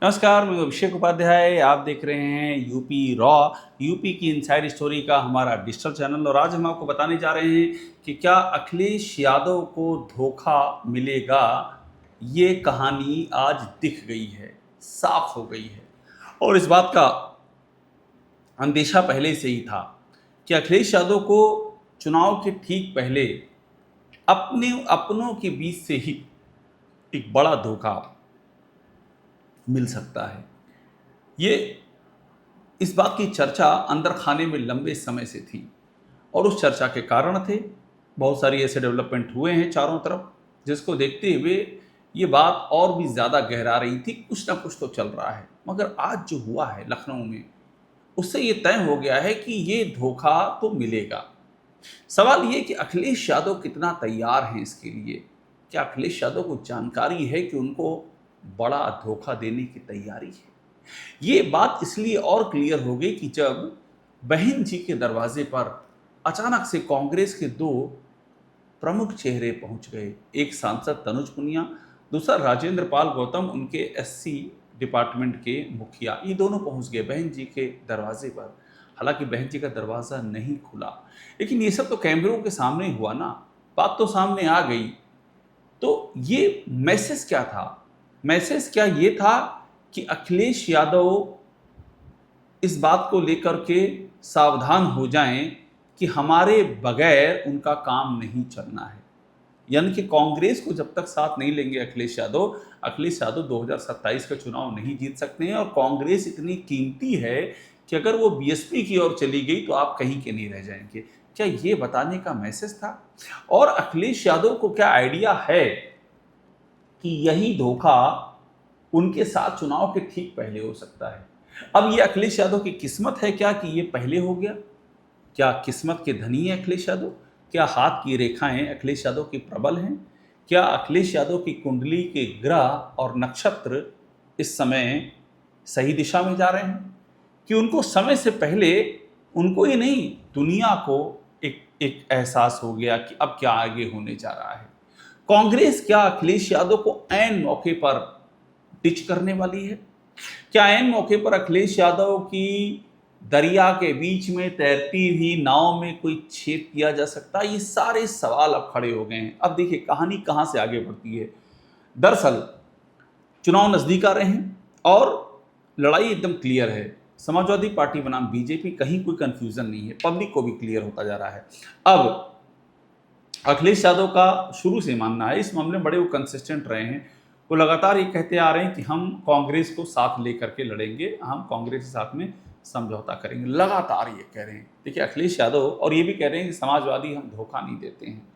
नमस्कार, मैं अभिषेक उपाध्याय। आप देख रहे हैं यूपी रॉ, यूपी की इनसाइड स्टोरी का हमारा डिजिटल चैनल। और आज हम आपको बताने जा रहे हैं कि क्या अखिलेश यादव को धोखा मिलेगा। ये कहानी आज दिख गई है, साफ हो गई है। और इस बात का अंदेशा पहले से ही था कि अखिलेश यादव को चुनाव के ठीक पहले अपने अपनों के बीच से ही एक बड़ा धोखा मिल सकता है। ये इस बात की चर्चा अंदर खाने में लंबे समय से थी और उस चर्चा के कारण थे। बहुत सारी ऐसे डेवलपमेंट हुए हैं चारों तरफ, जिसको देखते हुए ये बात और भी ज़्यादा गहरा रही थी। कुछ ना कुछ तो चल रहा है, मगर आज जो हुआ है लखनऊ में, उससे ये तय हो गया है कि ये धोखा तो मिलेगा। सवाल ये कि अखिलेश यादव कितना तैयार हैं इसके लिए। क्या अखिलेश यादव को जानकारी है कि उनको बड़ा धोखा देने की तैयारी है? ये बात इसलिए और क्लियर हो गई कि जब बहन जी के दरवाजे पर अचानक से कांग्रेस के दो प्रमुख चेहरे पहुंच गए। एक सांसद तनुज पुनिया, दूसरा राजेंद्र पाल गौतम, उनके एससी डिपार्टमेंट के मुखिया। ये दोनों पहुंच गए बहन जी के दरवाजे पर। हालांकि बहन जी का दरवाज़ा नहीं खुला, लेकिन ये सब तो कैमरों के सामने हुआ ना, बात तो सामने आ गई। तो ये मैसेज क्या था? मैसेज क्या ये था कि अखिलेश यादव इस बात को लेकर के सावधान हो जाएं कि हमारे बगैर उनका काम नहीं चलना है। यानी कि कांग्रेस को जब तक साथ नहीं लेंगे अखिलेश यादव 2027 का चुनाव नहीं जीत सकते हैं। और कांग्रेस इतनी कीमती है कि अगर वो बीएसपी की ओर चली गई तो आप कहीं के नहीं रह जाएंगे। क्या ये बताने का मैसेज था? और अखिलेश यादव को क्या आइडिया है कि यही धोखा उनके साथ चुनाव के ठीक पहले हो सकता है? अब ये अखिलेश यादव की किस्मत है क्या कि ये पहले हो गया? क्या किस्मत के धनी है अखिलेश यादव? क्या हाथ की रेखाएं अखिलेश यादव की प्रबल हैं? क्या अखिलेश यादव की कुंडली के ग्रह और नक्षत्र इस समय सही दिशा में जा रहे हैं कि उनको समय से पहले, उनको ही नहीं दुनिया को एक एहसास हो गया कि अब क्या आगे होने जा रहा है? कांग्रेस क्या अखिलेश यादव को ऐन मौके पर टिच करने वाली है? क्या ऐन मौके पर अखिलेश यादव की दरिया के बीच में तैरती हुई नाव में कोई छेद किया जा सकता है? ये सारे सवाल अब खड़े हो गए हैं। अब देखिए कहानी कहां से आगे बढ़ती है। दरअसल चुनाव नजदीक आ रहे हैं और लड़ाई एकदम क्लियर है। समाजवादी पार्टी बनाम बीजेपी, कहीं कोई कंफ्यूजन नहीं है, पब्लिक को भी क्लियर होता जा रहा है। अब अखिलेश यादव का शुरू से मानना है, इस मामले में बड़े वो कंसिस्टेंट रहे हैं। वो लगातार ये कहते आ रहे हैं कि हम कांग्रेस को साथ लेकर के लड़ेंगे, हम कांग्रेस के साथ में समझौता करेंगे। लगातार ये कह रहे हैं। देखिए अखिलेश यादव और ये भी कह रहे हैं कि समाजवादी हम धोखा नहीं देते हैं।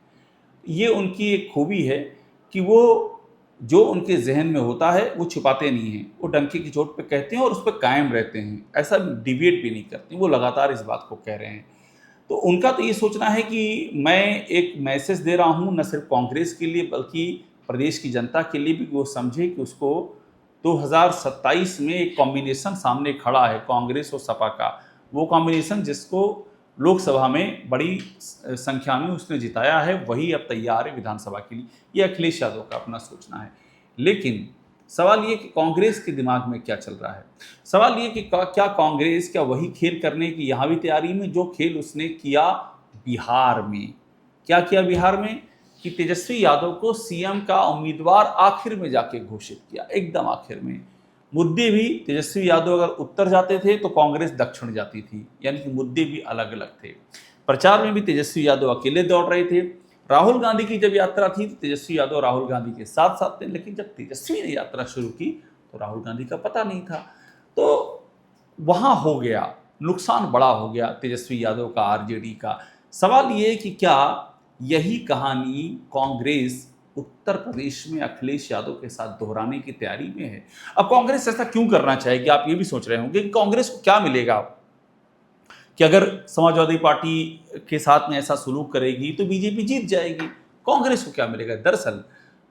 ये उनकी एक खूबी है कि वो जो उनके जहन में होता है वो छुपाते नहीं हैं, वो डंके की चोट पे कहते हैं और उस पर कायम रहते हैं, ऐसा डिविएट भी नहीं करते। वो लगातार इस बात को कह रहे हैं। तो उनका तो ये सोचना है कि मैं एक मैसेज दे रहा हूँ न सिर्फ कांग्रेस के लिए बल्कि प्रदेश की जनता के लिए भी, वो समझे कि उसको 2027 में एक कॉम्बिनेशन सामने खड़ा है कांग्रेस और सपा का। वो कॉम्बिनेशन जिसको लोकसभा में बड़ी संख्या में उसने जिताया है, वही अब तैयार है विधानसभा के लिए। ये अखिलेश यादव का अपना सोचना है। लेकिन सवाल ये कि कांग्रेस के दिमाग में क्या चल रहा है। सवाल ये कि क्या कांग्रेस क्या वही खेल करने की यहाँ भी तैयारी में जो खेल उसने किया बिहार में? क्या किया बिहार में कि तेजस्वी यादव को सीएम का उम्मीदवार आखिर में जाके घोषित किया, एकदम आखिर में। मुद्दे भी तेजस्वी यादव अगर उत्तर जाते थे तो कांग्रेस दक्षिण जाती थी, यानी कि मुद्दे भी अलग अलग थे। प्रचार में भी तेजस्वी यादव अकेले दौड़ रहे थे। राहुल गांधी की जब यात्रा थी तो तेजस्वी यादव राहुल गांधी के साथ साथ थे, लेकिन जब तेजस्वी ने यात्रा शुरू की तो राहुल गांधी का पता नहीं था। तो वहां हो गया नुकसान, बड़ा हो गया तेजस्वी यादव का, आरजेडी का। सवाल ये कि क्या यही कहानी कांग्रेस उत्तर प्रदेश में अखिलेश यादव के साथ दोहराने की तैयारी में है? अब कांग्रेस ऐसा क्यों करना चाहेगी? आप ये भी सोच रहे होंगे कि कांग्रेस को क्या मिलेगा कि अगर समाजवादी पार्टी के साथ में ऐसा सुलूक करेगी तो बीजेपी जीत जाएगी। कांग्रेस को क्या मिलेगा? दरअसल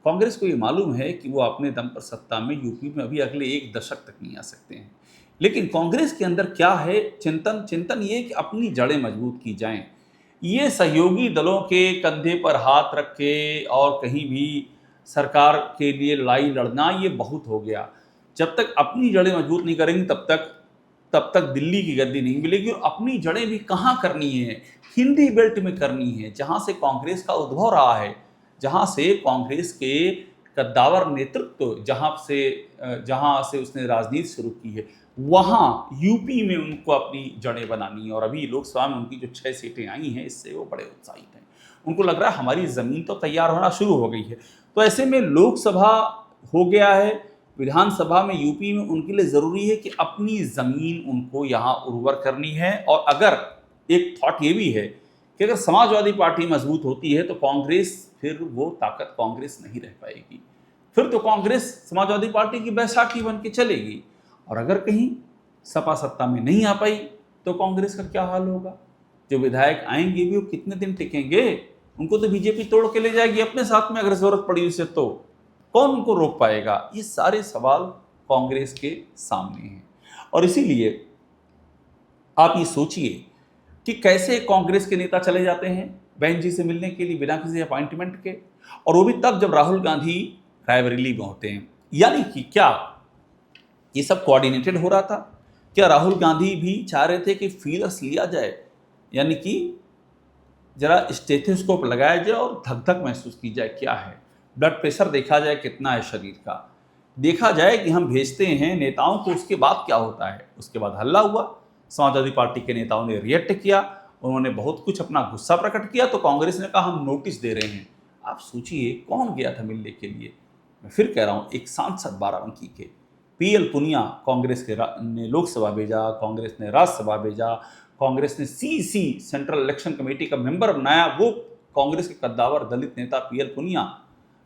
कांग्रेस को ये मालूम है कि वो अपने दम पर सत्ता में यूपी में अभी अगले एक दशक तक नहीं आ सकते हैं। लेकिन कांग्रेस के अंदर क्या है? चिंतन ये कि अपनी जड़ें मजबूत की जाएं। ये सहयोगी दलों के कंधे पर हाथ रख के और कहीं भी सरकार के लिए लड़ाई लड़ना ये बहुत हो गया। जब तक अपनी जड़ें मजबूत नहीं करेंगे तब तक दिल्ली की गद्दी नहीं मिलेगी। और अपनी जड़ें भी कहाँ करनी है? हिंदी बेल्ट में करनी है, जहाँ से कांग्रेस का उद्भव रहा है, जहाँ से कांग्रेस के कद्दावर नेतृत्व जहाँ से उसने राजनीति शुरू की है, वहाँ यूपी में उनको अपनी जड़ें बनानी है। और अभी लोकसभा में उनकी जो 6 सीटें आई हैं, इससे वो बड़े उत्साहित हैं। उनको लग रहा है हमारी ज़मीन तो तैयार होना शुरू हो गई है। तो ऐसे में लोकसभा हो गया है, विधानसभा में यूपी में उनके लिए ज़रूरी है कि अपनी ज़मीन उनको यहाँ उर्वर करनी है। और अगर एक थॉट ये भी है कि अगर समाजवादी पार्टी मजबूत होती है तो कांग्रेस, फिर वो ताकत कांग्रेस नहीं रह पाएगी, फिर तो कांग्रेस समाजवादी पार्टी की बैसाखी बन के चलेगी। और अगर कहीं सपा सत्ता में नहीं आ पाई तो कांग्रेस का क्या हाल होगा? जो विधायक आएंगे भी वो कितने दिन टिकेंगे? उनको तो बीजेपी तोड़ के ले जाएगी अपने साथ में, अगर जरूरत पड़ी उसे तो कौन उनको रोक पाएगा? ये सारे सवाल कांग्रेस के सामने हैं। और इसीलिए आप ये सोचिए कि कैसे कांग्रेस के नेता चले जाते हैं बहन जी से मिलने के लिए बिना किसी अपॉइंटमेंट के, और वो भी तब जब राहुल गांधी रायबरेली में होते हैं। यानी कि क्या ये सब कोऑर्डिनेटेड हो रहा था? क्या राहुल गांधी भी चाह रहे थे कि फीलर्स लिया जाए, यानी कि जरा स्टेथोस्कोप लगाया जाए और धक धक महसूस की जाए क्या है, ब्लड प्रेशर देखा जाए कितना है शरीर का, देखा जाए कि हम भेजते हैं नेताओं को, उसके बाद क्या होता है। उसके बाद हल्ला हुआ, समाजवादी पार्टी के नेताओं ने रिएक्ट किया, उन्होंने बहुत कुछ अपना गुस्सा प्रकट किया, तो कांग्रेस ने कहा हम नोटिस दे रहे हैं। आप सोचिए कौन गया था मिलने के लिए? मैं फिर कह रहा हूँ, एक सांसद बाराबंकी के पीएल पुनिया कांग्रेस के ने लोकसभा भेजा, कांग्रेस ने राज्यसभा भेजा, कांग्रेस ने सीसी सेंट्रल इलेक्शन कमेटी का मेंबर बनाया। वो कांग्रेस के कद्दावर दलित नेता पीएल पुनिया,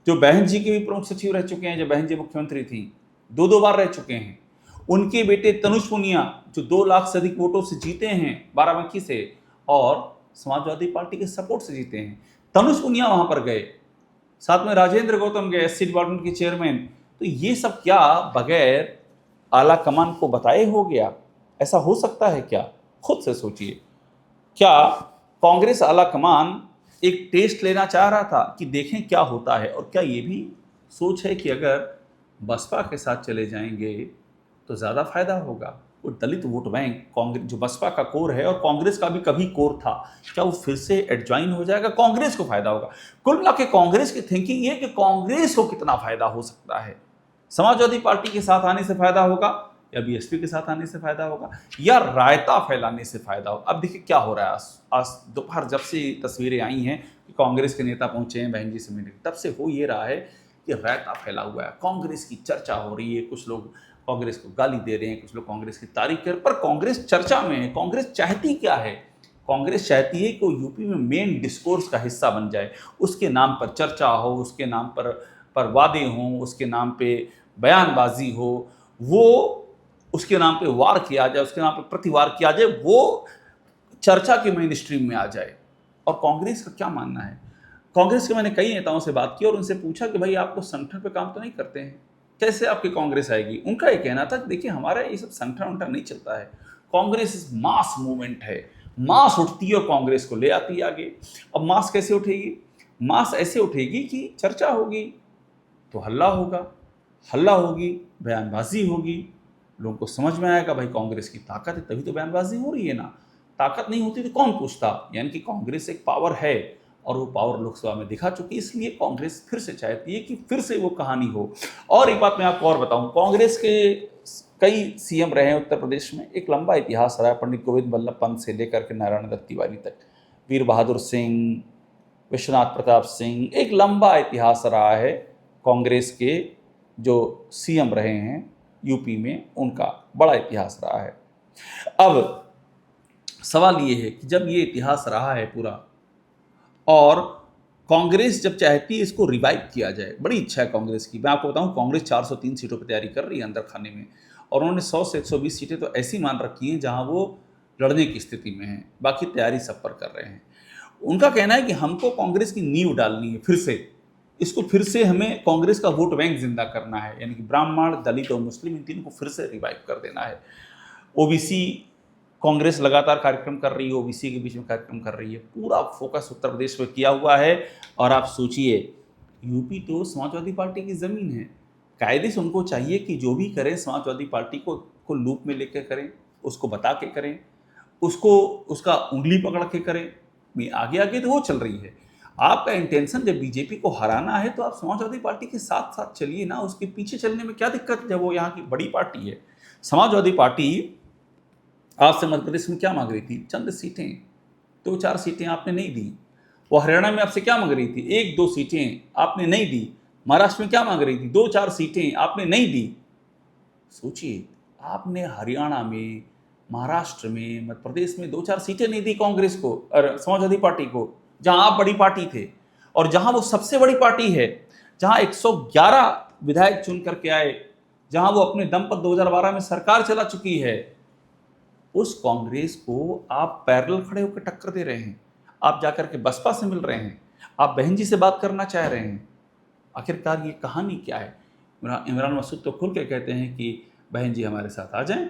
जो बहन जी के भी प्रमुख सचिव रह चुके हैं, जब बहन जी मुख्यमंत्री थी, 2 बार रह चुके हैं। उनके बेटे तनुज पुनिया, जो 2 लाख से अधिक वोटों से जीते हैं बाराबंकी से और समाजवादी पार्टी के सपोर्ट से जीते हैं, तनुज पुनिया वहां पर गए, साथ में राजेंद्र गौतम गए, एससी डिपार्टमेंट के चेयरमैन। तो ये सब क्या बगैर आला कमान को बताए हो गया? ऐसा हो सकता है क्या? खुद से सोचिए। क्या कांग्रेस आला कमान एक टेस्ट लेना चाह रहा था कि देखें क्या होता है? और क्या ये भी सोच है कि अगर बसपा के साथ चले जाएंगे तो ज़्यादा फायदा होगा? वो दलित वोट बैंक कांग्रेस, जो बसपा का कोर है और कांग्रेस का भी कभी कोर था, क्या वो फिर से एडजॉइन हो जाएगा? कांग्रेस को फायदा होगा। कुल मिला के कांग्रेस की थिंकिंग ये कि कांग्रेस को कितना फायदा हो सकता है। समाजवादी पार्टी के साथ आने से फायदा होगा, या बीएसपी के साथ आने से फायदा होगा, या रायता फैलाने से फायदा होगा। अब देखिए क्या हो रहा है। आज दोपहर जब से तस्वीरें आई हैं कि कांग्रेस के नेता पहुंचे हैं बहन जी से मिलने, तब से हो ये रहा है कि रायता फैला हुआ है, कांग्रेस की चर्चा हो रही है। कुछ लोग कांग्रेस को गाली दे रहे हैं, कुछ लोग कांग्रेस की तारीफ कर रहे हैं, पर कांग्रेस चर्चा में है। कांग्रेस चाहती क्या है? कांग्रेस चाहती है कि वो यूपी में मेन डिस्कोर्स का हिस्सा बन जाए, उसके नाम पर चर्चा हो, उसके नाम पर वादे हों, उसके नाम पे बयानबाजी हो, वो उसके नाम पे वार किया जाए, उसके नाम पे प्रतिवार किया जाए, वो चर्चा के मेन स्ट्रीम में आ जाए। और कांग्रेस का क्या मानना है? कांग्रेस के मैंने कई नेताओं से बात की और उनसे पूछा कि भाई आप लोग संगठन पे काम तो नहीं करते हैं, कैसे आपकी कांग्रेस आएगी? उनका ये कहना था कि देखिए हमारा ये सब संगठन उंठन नहीं चलता है, कांग्रेस मास मूवमेंट है, मास उठती है और कांग्रेस को ले आती है आगे। अब मास कैसे उठेगी? मास ऐसे उठेगी कि चर्चा होगी तो हल्ला होगा, हल्ला होगी बयानबाजी होगी, लोगों को समझ में आएगा भाई कांग्रेस की ताकत है, तभी तो बयानबाजी हो रही है ना। ताकत नहीं होती तो कौन पूछता? यानी कि कांग्रेस एक पावर है और वो पावर लोकसभा में दिखा चुकी है, इसलिए कांग्रेस फिर से चाहती है कि फिर से वो कहानी हो। और एक बात मैं आपको और बताऊं, कांग्रेस के कई सीएम रहे हैं उत्तर प्रदेश में, एक लंबा इतिहास रहा है, पंडित गोविंद बल्लभ पंत से लेकर के नारायण दत्त तिवारी तक, वीर बहादुर सिंह, विश्वनाथ प्रताप सिंह, एक लंबा इतिहास रहा है कांग्रेस के जो सीएम रहे हैं यूपी में, उनका बड़ा इतिहास रहा है। अब सवाल ये है कि जब ये इतिहास रहा है पूरा और कांग्रेस जब चाहती है इसको रिवाइव किया जाए, बड़ी इच्छा है कांग्रेस की। मैं आपको बताऊं, कांग्रेस 403 सीटों पर तैयारी कर रही है अंदर खाने में, और उन्होंने 100 से 120 सीटें तो ऐसी मान रखी हैं जहां वो लड़ने की स्थिति में हैं, बाकी तैयारी सब पर कर रहे हैं। उनका कहना है कि हमको कांग्रेस की नींव डालनी है, फिर से इसको, फिर से हमें कांग्रेस का वोट बैंक जिंदा करना है, यानी कि ब्राह्मण, दलित और मुस्लिम, इन तीनों को फिर से रिवाइव कर देना है। ओबीसी कांग्रेस लगातार कार्यक्रम कर रही है, ओबीसी के बीच में कार्यक्रम कर रही है, पूरा फोकस उत्तर प्रदेश पर किया हुआ है। और आप सोचिए, यूपी तो समाजवादी पार्टी की ज़मीन है, कायदे से उनको चाहिए कि जो भी करें समाजवादी पार्टी को लूप में लेकर करें, उसको बता के करें, उसको उसका उंगली पकड़ के करें। आगे आगे तो वो चल रही है। आपका इंटेंशन जब बीजेपी को हराना है तो आप समाजवादी पार्टी के साथ साथ चलिए ना, उसके पीछे चलने में क्या दिक्कत है जब वो यहाँ की बड़ी पार्टी है। समाजवादी पार्टी आपसे मध्य प्रदेश में क्या मांग रही थी? चंद सीटें, 2-4 सीटें आपने नहीं दी। वो हरियाणा में आपसे क्या मांग रही थी? 1-2 सीटें आपने नहीं दी। महाराष्ट्र में क्या मांग रही थी? 2-4 सीटें आपने नहीं दी। सोचिए, आपने हरियाणा में, महाराष्ट्र में, मध्य प्रदेश में 2-4 सीटें नहीं दी कांग्रेस को और समाजवादी पार्टी को, जहां आप बड़ी पार्टी थे और जहां वो सबसे बड़ी पार्टी है, जहां 111 विधायक चुन करके आए, जहां वो अपने दम पर 2012 में सरकार चला चुकी है। उस कांग्रेस को आप पैरेलल खड़े होकर टक्कर दे रहे हैं। आप जाकर के बसपा से मिल रहे हैं, आप बहन जी से बात करना चाह रहे हैं। आखिरकार ये कहानी क्या है? इमरान मसूद तो खुल के कहते हैं कि बहन जी हमारे साथ आ जाएं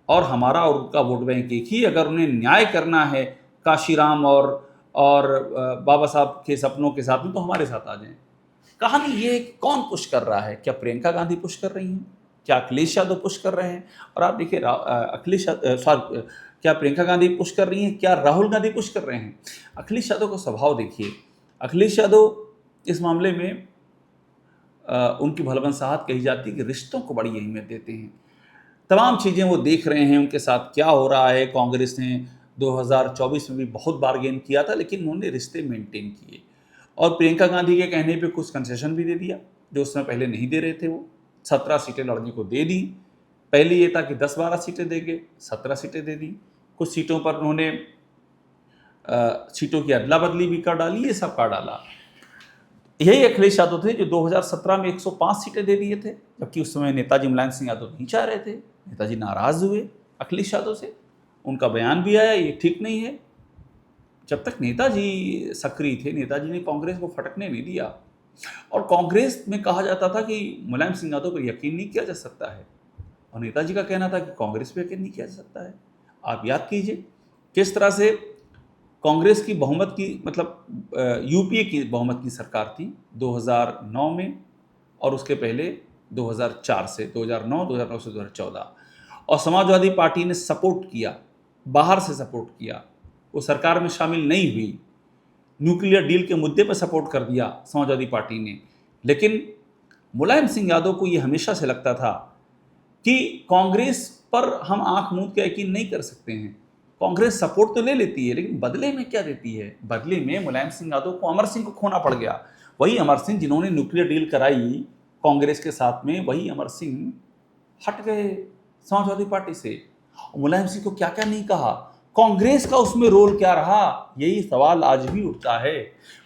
और हमारा और उनका वोट बैंक एक ही, अगर उन्हें न्याय करना है काशीराम और बाबा साहब के सपनों के साथ में तो हमारे साथ आ जाएं। कहानी ये है कि कौन पुश कर रहा है? क्या प्रियंका गांधी पुश कर रही हैं? क्या अखिलेश यादव पुश कर रहे हैं? और आप देखिए क्या प्रियंका गांधी पुश कर रही हैं? क्या राहुल गांधी पुश कर रहे हैं? अखिलेश यादव का स्वभाव देखिए। अखिलेश यादव इस मामले में उनकी भलबनसाहत कही जाती है कि रिश्तों को बड़ी अहमियत देते हैं। तमाम चीज़ें वो देख रहे हैं, उनके साथ क्या हो रहा है। कांग्रेस ने 2024 में भी बहुत बार्गेन किया था, लेकिन उन्होंने रिश्ते मेंटेन किए और प्रियंका गांधी के कहने पे कुछ कंसेशन भी दे दिया जो उसमें पहले नहीं दे रहे थे। वो 17 सीटें लड़ने को दे दी। पहले ये था कि 10-12 सीटें देंगे, 17 सीटें दे दी। कुछ सीटों पर उन्होंने सीटों की अदला बदली भी कर डाली, ये सब कर डाला। यही अखिलेश यादव थे जो 2017 में 105 सीटें दे दिए थे, जबकि उस समय नेताजी मुलायम सिंह यादव नहीं चाह रहे थे। नेताजी नाराज हुए अखिलेश यादव से, उनका बयान भी आया ये ठीक नहीं है। जब तक नेताजी सक्रिय थे, नेताजी ने कांग्रेस को फटकने नहीं दिया। और कांग्रेस में कहा जाता था कि मुलायम सिंह यादव पर यकीन नहीं किया जा सकता है, और नेताजी का कहना था कि कांग्रेस पर यकीन नहीं किया जा सकता है। आप याद कीजिए किस तरह से कांग्रेस की बहुमत की, मतलब यूपीए की बहुमत की सरकार थी 2009 में, और उसके पहले 2004 से 2009 से 2014, और समाजवादी पार्टी ने सपोर्ट किया, बाहर से सपोर्ट किया, वो सरकार में शामिल नहीं हुई। न्यूक्लियर डील के मुद्दे पर सपोर्ट कर दिया समाजवादी पार्टी ने। लेकिन मुलायम सिंह यादव को ये हमेशा से लगता था कि कांग्रेस पर हम आंख मूंद के यकीन नहीं कर सकते हैं। कांग्रेस सपोर्ट तो ले लेती है, लेकिन बदले में क्या देती है? बदले में मुलायम सिंह यादव को अमर सिंह को खोना पड़ गया। वही अमर सिंह जिन्होंने न्यूक्लियर डील कराई कांग्रेस के साथ में, वही अमर सिंह हट गए समाजवादी पार्टी से। मुलायम सिंह को क्या क्या नहीं कहा, कांग्रेस का उसमें रोल क्या रहा, यही सवाल आज भी उठता है।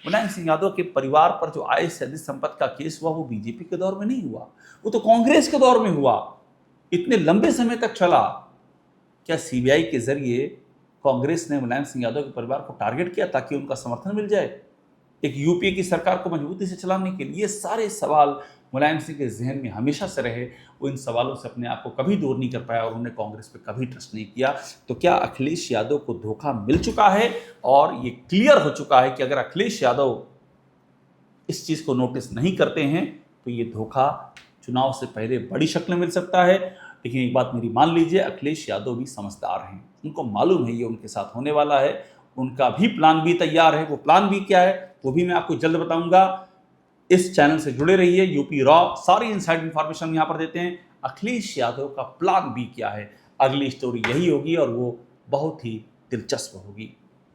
मुलायम सिंह यादव के परिवार पर जो आय से अधिक संपत्ति का केस हुआ, वो बीजेपी के दौर में नहीं हुआ, वो तो कांग्रेस के दौर में हुआ। इतने लंबे समय तक चला। क्या सीबीआई के जरिए कांग्रेस ने मुलायम सिंह यादव के परिवार को टारगेट किया ताकि उनका समर्थन मिल जाए एक यूपीए की सरकार को मजबूती से चलाने के लिए? ये सारे सवाल मुलायम सिंह के जहन में हमेशा से रहे। वो इन सवालों से अपने आप को कभी दूर नहीं कर पाया और उन्होंने कांग्रेस पे कभी ट्रस्ट नहीं किया। तो क्या अखिलेश यादव को धोखा मिल चुका है? और ये क्लियर हो चुका है कि अगर अखिलेश यादव इस चीज़ को नोटिस नहीं करते हैं तो ये धोखा चुनाव से पहले बड़ी शक्ल में मिल सकता है। लेकिन एक बात मेरी मान लीजिए, अखिलेश यादव भी समझदार हैं, उनको मालूम है ये उनके साथ होने वाला है। उनका भी प्लान भी तैयार है। वो प्लान भी क्या है वो भी मैं आपको जल्द बताऊंगा। इस चैनल से जुड़े रहिए। यूपी रॉ सारी इनसाइड इन्फॉर्मेशन यहाँ पर देते हैं। अखिलेश यादव का प्लान भी क्या है, अगली स्टोरी यही होगी और वो बहुत ही दिलचस्प होगी।